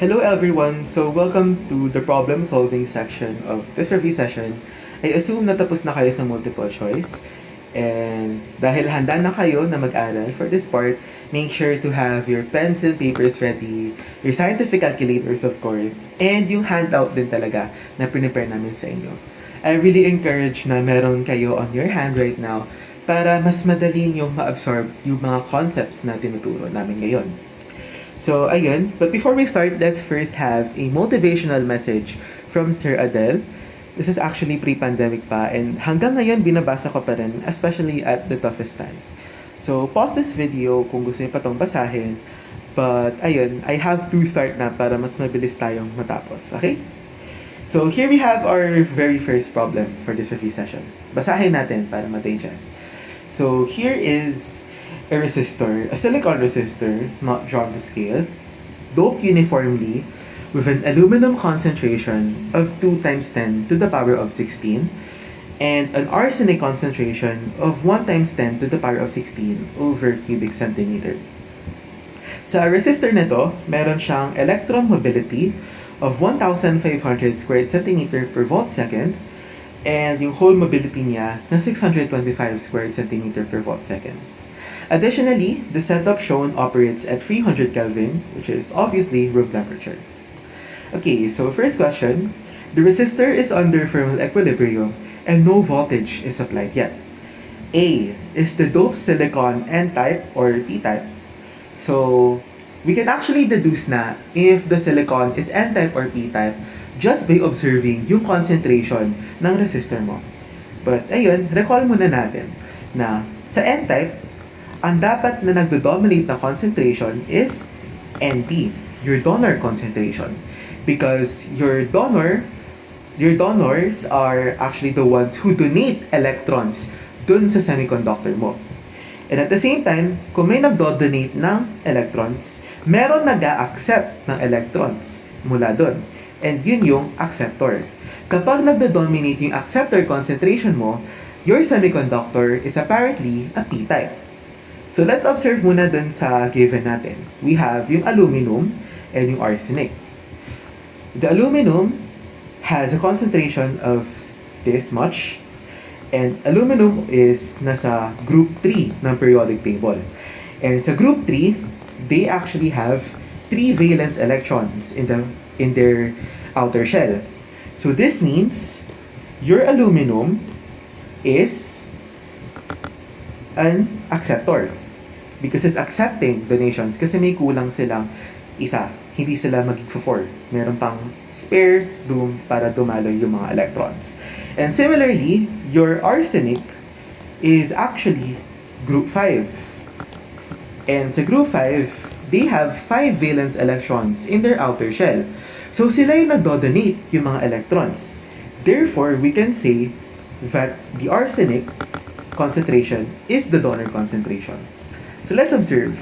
Hello everyone! So welcome to the problem solving section of this review session. I assume na tapos na kayo sa multiple choice. And dahil handa na kayo na mag-aral for this part, make sure to have your pens and papers ready, your scientific calculators of course, and yung handout din talaga na prepare namin sa inyo. I really encourage na meron kayo on your hand right now para mas madali nyo ma-absorb yung mga concepts na tinuturo namin ngayon. So, ayun. But before we start, let's first have a motivational message from Sir Adele. This is actually pre-pandemic pa and hanggang ngayon binabasa ko pa rin, especially at the toughest times. So, pause this video kung gusto niyo pa tong basahin. But, ayun, I have to start na para mas mabilis tayong matapos. Okay? So, here we have our very first problem for this review session. Basahin natin para ma-digest. So, here is a resistor, a silicon resistor, not drawn to scale, doped uniformly with an aluminum concentration of 2 times 10 to the power of 16 and an arsenic concentration of 1 times 10 to the power of 16 over cubic centimeter. Sa resistor nito, meron siyang electron mobility of 1,500 squared centimeter per volt second and yung hole mobility niya na 625 squared centimeter per volt second. Additionally, the setup shown operates at 300 Kelvin, which is obviously room temperature. Okay, so first question. The resistor is under thermal equilibrium and no voltage is applied yet. A. Is the doped silicon N-type or P-type? So, we can actually deduce na if the silicon is N-type or P-type just by observing yung concentration ng resistor mo. But ayun, recall muna natin na sa N-type, ang dapat na nagdo-dominate na concentration is NP, your donor concentration. Because your donors are actually the ones who donate electrons dun sa semiconductor mo. And at the same time, kung may nagdo-donate ng electrons, meron nag-a-accept ng electrons mula dun. And yun yung acceptor. Kapag nagdo-dominate yung acceptor concentration mo, your semiconductor is apparently a P-type. So let's observe muna dun sa given natin. We have yung aluminum and yung arsenic. The aluminum has a concentration of this much and aluminum is nasa group 3 ng periodic table. And sa group 3, they actually have 3 valence electrons in their outer shell. So this means your aluminum is an acceptor because it's accepting donations kasi may kulang silang isa, hindi sila mag-4. Meron pang spare room para dumaloy yung mga electrons. And similarly, your arsenic is actually group 5. And sa group 5, they have 5 valence electrons in their outer shell. So sila yung nagdo-donate yung mga electrons. Therefore, we can say that the arsenic concentration is the donor concentration. So let's observe.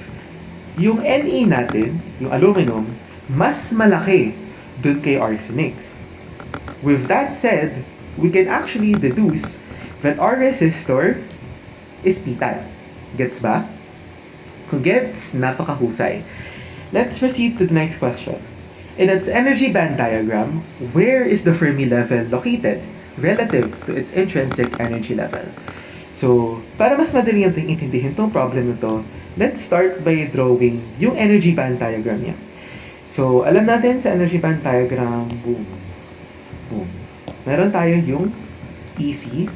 Yung Ne natin, yung aluminum, mas malaki dun kay arsenic. With that said, we can actually deduce that our resistor is P-type. Gets ba? Kung gets, napakahusay. Let's proceed to the next question. In its energy band diagram, where is the Fermi level located relative to its intrinsic energy level? So, para mas madali natin intindihin tong problem nito, let's start by drawing yung energy band diagram niya. So, alam natin sa energy band diagram, boom, boom. Meron tayo yung EC,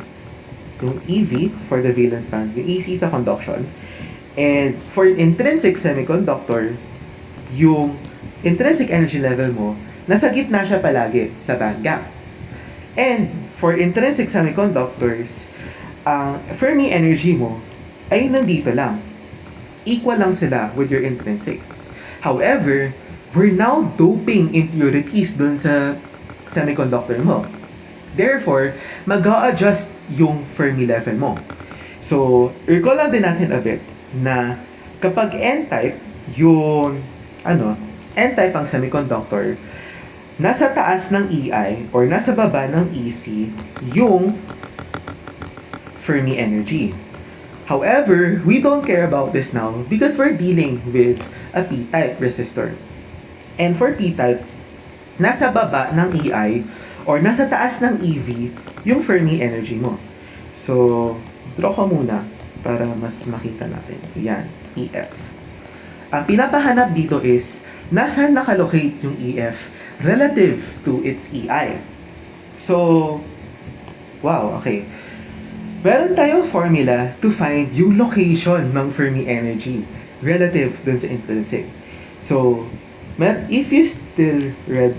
yung EV for the valence band, yung EC sa conduction. And for intrinsic semiconductor, yung intrinsic energy level mo, nasa gitna siya palagi sa band gap. And for intrinsic semiconductors, ang Fermi energy mo ay nandito lang. Equal lang sila with your intrinsic. However, we're now doping impurities dun sa semiconductor mo. Therefore, mag-a-adjust yung Fermi level mo. So, recall lang din natin a bit na kapag N-type, yung N-type ang semiconductor, nasa taas ng EI or nasa baba ng EC yung Fermi energy. However, we don't care about this now because we're dealing with a P-type resistor. And for p-type, nasa baba ng EI or nasa taas ng EV yung Fermi energy mo. So, draw ko muna para mas makita natin. Yan, EF. Ang pinapahanap dito is nasaan nakalocate yung EF relative to its EI. So, wow, okay. Meron tayong formula to find yung location ng Fermi energy relative dun sa intrinsic. So, if you still read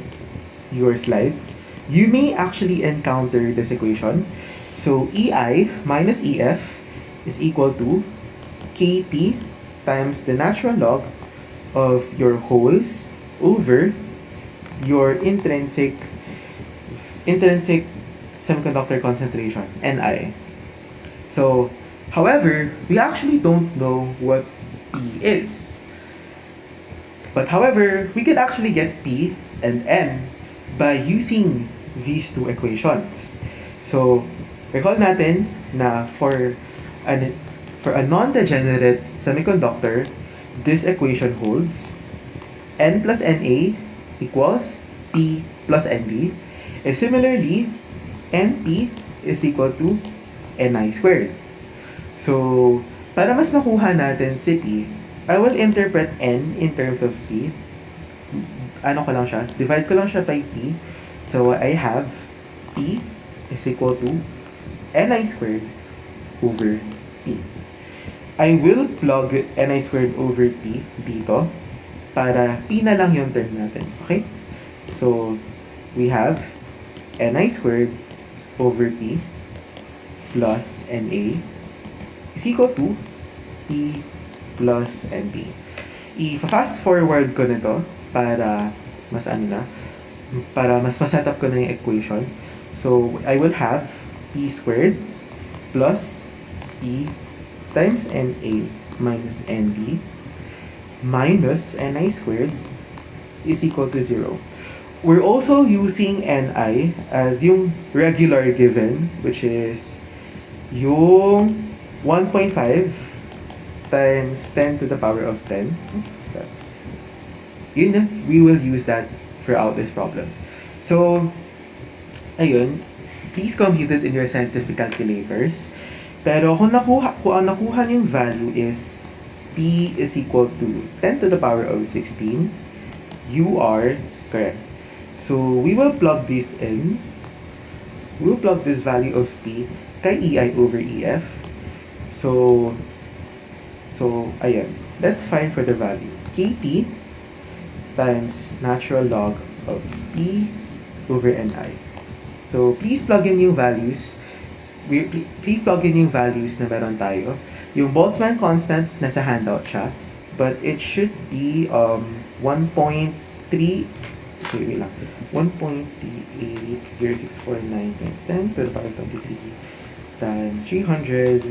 your slides, you may actually encounter this equation. So, EI minus EF is equal to KT times the natural log of your holes over your intrinsic semiconductor concentration, Ni. So, however, we actually don't know what P is. But however, we could actually get P and N by using these two equations. So, recall natin na for a non-degenerate semiconductor, this equation holds. N plus Na equals P plus Nd. And similarly, Np is equal to Ni squared. So, para mas makuha natin si P, I will interpret N in terms of P. Ano ko lang siya? Divide ko lang siya by P. So, I have P is equal to Ni squared over P. I will plug Ni squared over P dito para P na lang yung term natin. Okay? So, we have Ni squared over P plus Na is equal to P plus Np. I-fast forward ko nito para mas para mas set up ko na yung equation. So, I will have P squared plus P times Na minus Nb minus Ni squared is equal to 0. We're also using Ni as yung regular given, which is yung 1.5 times 10 to the power of 10. What's that? Yun, we will use that throughout this problem. So, ayun, please compute it in your scientific calculators. Pero kung ang nakuha yung value is P is equal to 10 to the power of 16, you are correct. So, we will plug this in. We will plug this value of P kay EI over EF. So, ayan. Let's find for the value. KT times natural log of P over Ni. So, please plug in yung values. Please plug in yung values na meron tayo. Yung Boltzmann constant, nasa handout siya. But it should be 1.3 wait lang. 1.38064 times 10 to the power of 23 times 300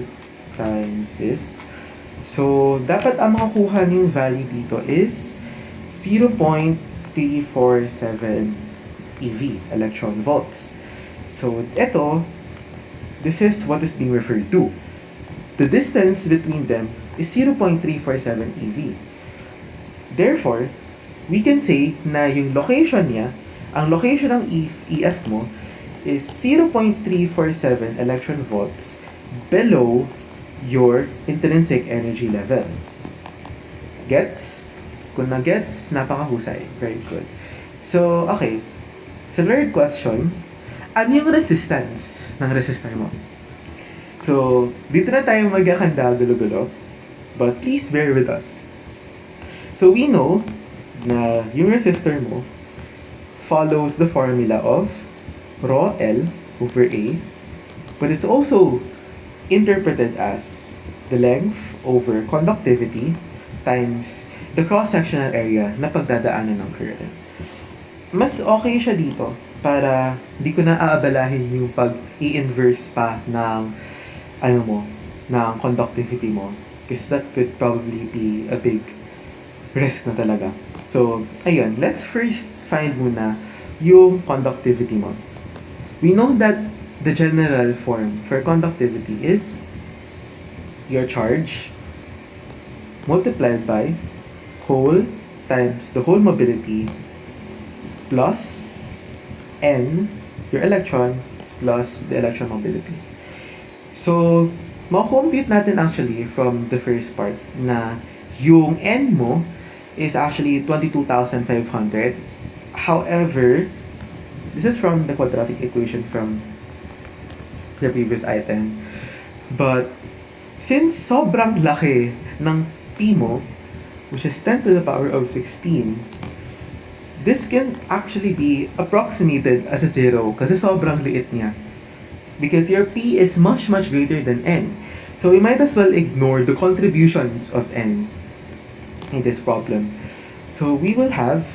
times this. So, dapat ang makakuha niyong value dito is 0.347 EV, electron volts. So, this is what is being referred to. The distance between them is 0.347 EV. Therefore, we can say na yung location niya, ang location ng EF mo is 0.347 electron volts below your intrinsic energy level. Gets? Kung na-gets, napakahusay. Very good. So, okay. Sa third question, ano yung resistance ng resistor mo? So, dito na tayo magkakanda gulo-gulo. But please bear with us. So, we know na yung resistor mo follows the formula of rho L over A, but it's also interpreted as the length over conductivity times the cross-sectional area na pagdadaanan ng current. Mas okay siya dito para di ko na aabalahin yung pag-i-inverse pa ng ng conductivity mo, because that could probably be a big risk na talaga. So, ayun, let's first find muna yung conductivity mo. We know that the general form for conductivity is your charge multiplied by hole times the whole mobility plus N, your electron, plus the electron mobility. So, ma-compute natin actually from the first part na yung N mo is actually 22,500. However, this is from the quadratic equation from the previous item. But, since sobrang laki ng P mo, which is 10 to the power of 16, this can actually be approximated as a zero kasi sobrang liit niya. Because your P is much greater than N. So we might as well ignore the contributions of N in this problem. So we will have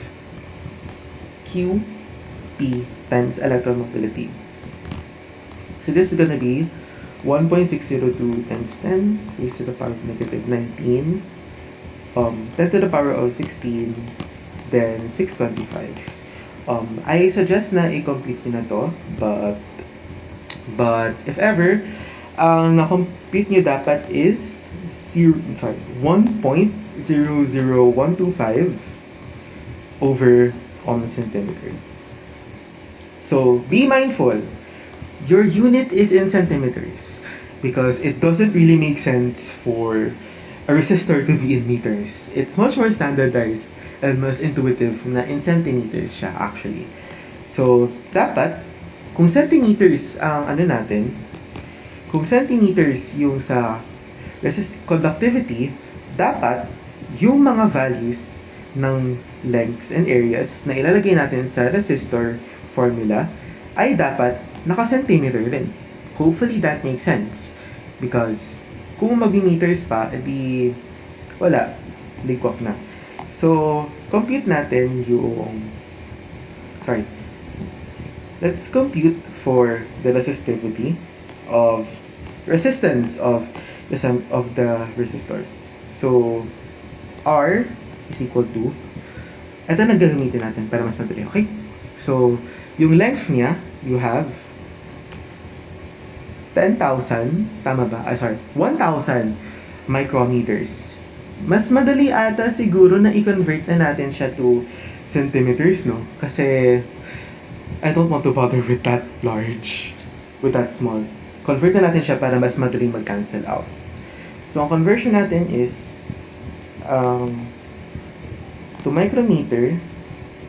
QP times electron mobility. So this is gonna be 1.602 times 10 raised to the power of negative 19, 10 to the power of 16, then 625. I suggest na i-complete nyo na to, but if ever, ang na-compute nyo dapat is 1.00125 over centimeter. So be mindful, your unit is in centimeters because it doesn't really make sense for a resistor to be in meters. It's much more standardized and mas intuitive na in centimeters siya actually. So, dapat, kung centimeters ang kung centimeters yung sa conductivity, dapat yung mga values ng lengths and areas na ilalagay natin sa resistor formula ay dapat naka-centimeter din. Hopefully that makes sense. Because kung mag-meters pa, edi wala, ligwak na. So, compute natin yung... Let's compute for the resistivity of resistance of the resistor. So, R is equal to... Ito na gagamitin natin para mas madali, okay? So, yung length niya, you have 10,000, tama ba? 1,000 micrometers. Mas madali ata siguro na i-convert na natin siya to centimeters, no? Kasi I don't want to bother with that large, with that small. Convert na natin siya para mas madaling mag-cancel out. So, ang conversion natin is to micrometer,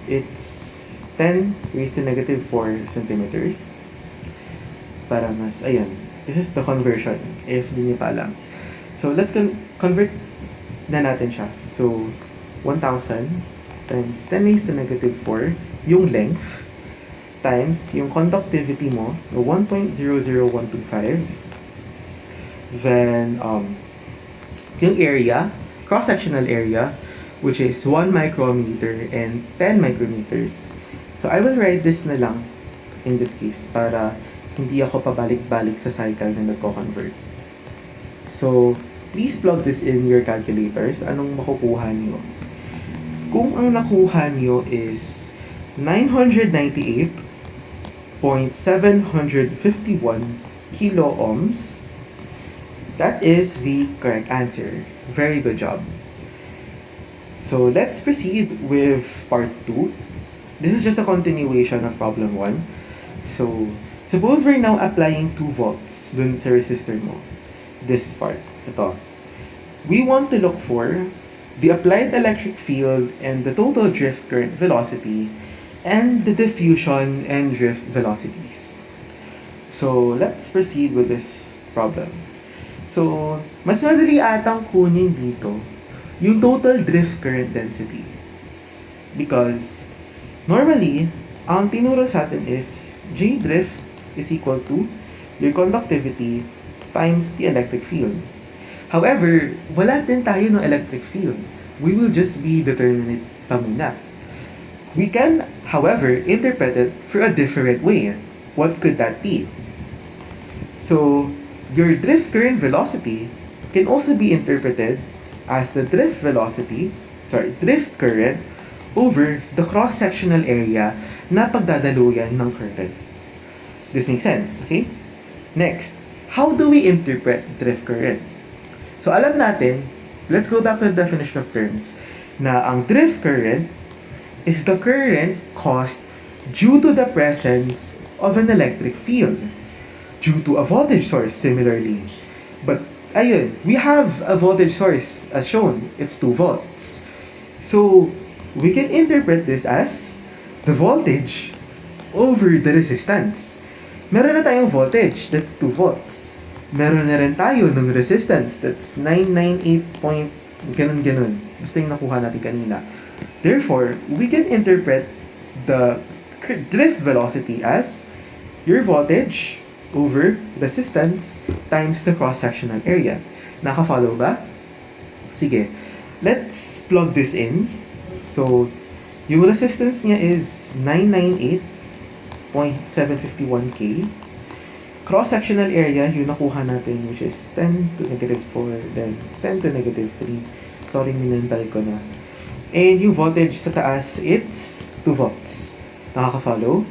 it's 10 raised to negative 4 centimeters. Para mas, ayan, this is the conversion, if di niyo pa alam. So, let's convert na natin siya. So, 1,000 times 10 raised to negative 4, yung length, times yung conductivity mo, 1.00125, then, yung area, cross-sectional area, which is 1 micrometer and 10 micrometers. So, I will write this na lang in this case para hindi ako pabalik-balik sa cycle na nagko-convert. So, please plug this in your calculators. Anong makukuha niyo? Kung ang nakuha niyo is 998.751 kilo ohms, that is the correct answer. Very good job. So, let's proceed with part 2. This is just a continuation of problem 1. So, suppose we're now applying 2 volts dun sa resistor mo. This part. Ito. We want to look for the applied electric field and the total drift current velocity and the diffusion and drift velocities. So, let's proceed with this problem. So, mas madali atang kunin dito yung total drift current density. Because, normally, ang tinuro sa atin is J drift is equal to your conductivity times the electric field. However, wala din tayo ng electric field. We will just be determining it pa muna. We can, however, interpret it for a different way. What could that be? So, your drift current velocity can also be interpreted as the drift current over the cross-sectional area na pagdadaluyan ng current. This makes sense, okay? Next, how do we interpret drift current? So, alam natin, let's go back to the definition of terms. na ang drift current is the current caused due to the presence of an electric field, due to a voltage source similarly. But ayun, we have a voltage source as shown, it's 2 volts. So, we can interpret this as the voltage over the resistance. Meron na tayong voltage, that's 2 volts. Meron na rin tayo ng resistance, that's 998 point, ganun. Basta yung nakuha natin kanina. Therefore, we can interpret the drift velocity as your voltage over resistance times the cross-sectional area. Naka-follow ba? Sige. Let's plug this in. So, yung resistance niya is 998.751K. Cross-sectional area, yung nakuha natin, which is 10 to negative 4, then 10 to negative 3. Sorry, minental ko na. And yung voltage sa taas, it's 2 volts. Nakaka-follow?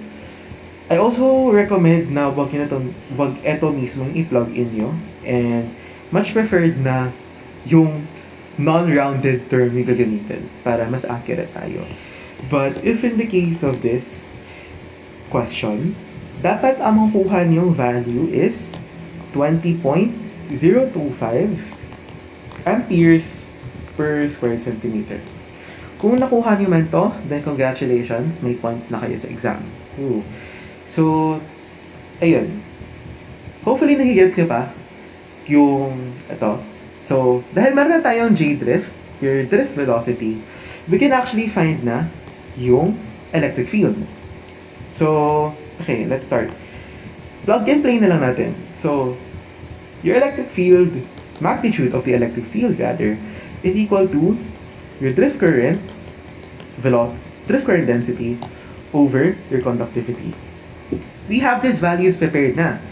I also recommend na wag eto mismo i-plug in nyo. And much preferred na yung non-rounded term yung gagamitin para mas accurate tayo. But if in the case of this question, dapat ang makuha niyong value is 20.025 amperes per square centimeter. Kung nakuha niyo man to, then congratulations, may points na kayo sa exam. Ooh. So, ayun. Hopefully nagigets niyo pa yung ito. So, dahil meron na tayong J-drift, your drift velocity, we can actually find na yung electric field. So, okay, let's start. Plug and play na lang natin. So, your electric field, magnitude of the electric field rather, is equal to your drift current density over your conductivity. We have these values prepared na.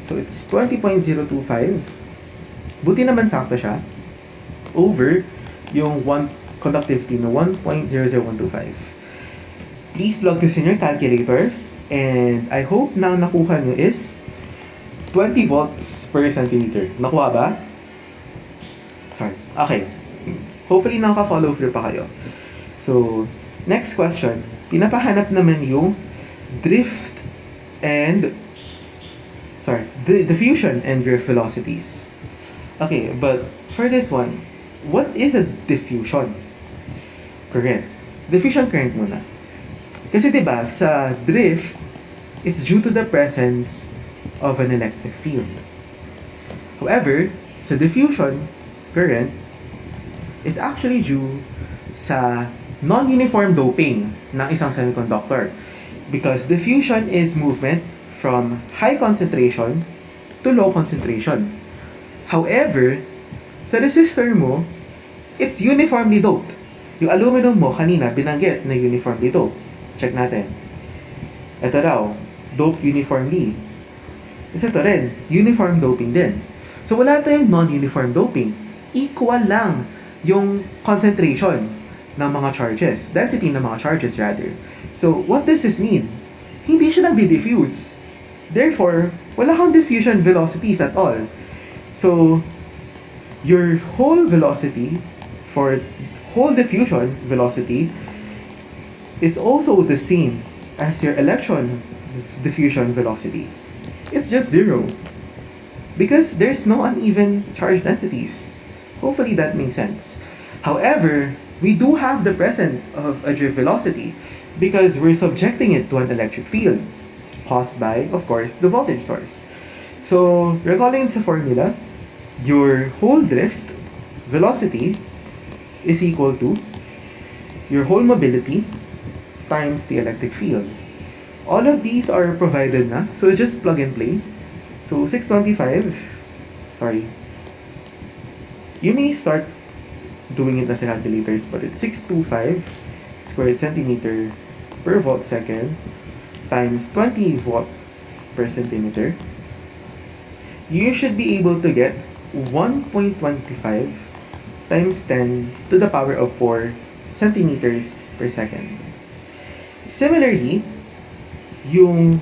So, it's 20.025. Buti naman sakto siya. Over yung conductivity na 1.00125. Please plug this in your calculators. And I hope na nakuha nyo is 20 volts per centimeter. Nakuha ba? Sorry. Okay. Hopefully nakaka-follow through pa kayo. So, next question. Pinapahanap naman yung diffusion and drift velocities. Okay, but for this one, what is a diffusion current? Diffusion current muna. Kasi diba, sa drift, it's due to the presence of an electric field. However, sa diffusion current, it's actually due sa non-uniform doping ng isang semiconductor. Because diffusion is movement from high concentration to low concentration. However, sa resistor mo, it's uniformly doped. Yung aluminum mo kanina binanggit na uniformly doped. Check natin. Ito raw, doped uniformly. Kasi ito rin, uniform doping din. So wala tayong non-uniform doping. Equal lang yung concentration ng mga charges. Density ng mga charges rather. So what does this mean? Hindi siya nagdi-diffuse. Therefore, wala kang diffusion velocities at all. So, your whole velocity for whole diffusion velocity is also the same as your electron diffusion velocity. It's just 0. Because there's no uneven charge densities. Hopefully that makes sense. However, we do have the presence of a drift velocity because we're subjecting it to an electric field caused by, of course, the voltage source. So, recalling sa formula, your whole drift velocity is equal to your whole mobility times the electric field. All of these are provided na, so just plug and play. So 625, sorry. You may start doing it na sa calculators, but it's 625 squared centimeter per volt second times 20 volt per centimeter. You should be able to get 1.25 times 10 to the power of 4 centimeters per second. Similarly, yung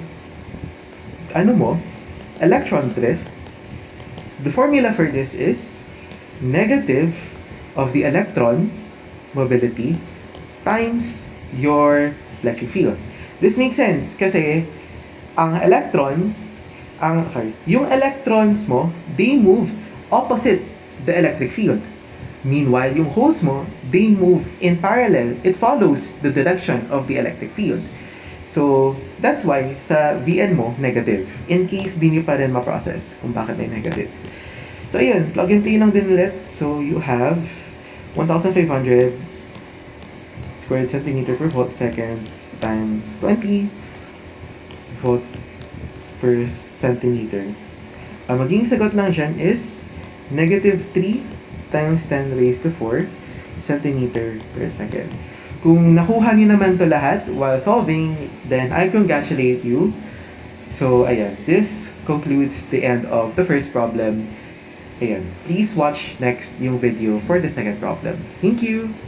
electron drift, the formula for this is negative of the electron mobility times your electric field. This makes sense kasi yung electrons mo, they move opposite the electric field. Meanwhile, yung holes mo, they move in parallel. It follows the direction of the electric field. So, that's why sa VN mo, negative. In case di nyo pa rin ma-process kung bakit may negative. So, ayun. Plug and play lang din ulit. So, you have 1,500 squared centimeter per volt second times 20 volts per centimeter. Ang magiging sagot lang dyan is negative 3 times 10 raised to 4 centimeter per second. Kung nakuha niyo naman to lahat while solving, then I congratulate you. So, ayan. This concludes the end of the first problem. Ayan. Please watch next yung video for the second problem. Thank you!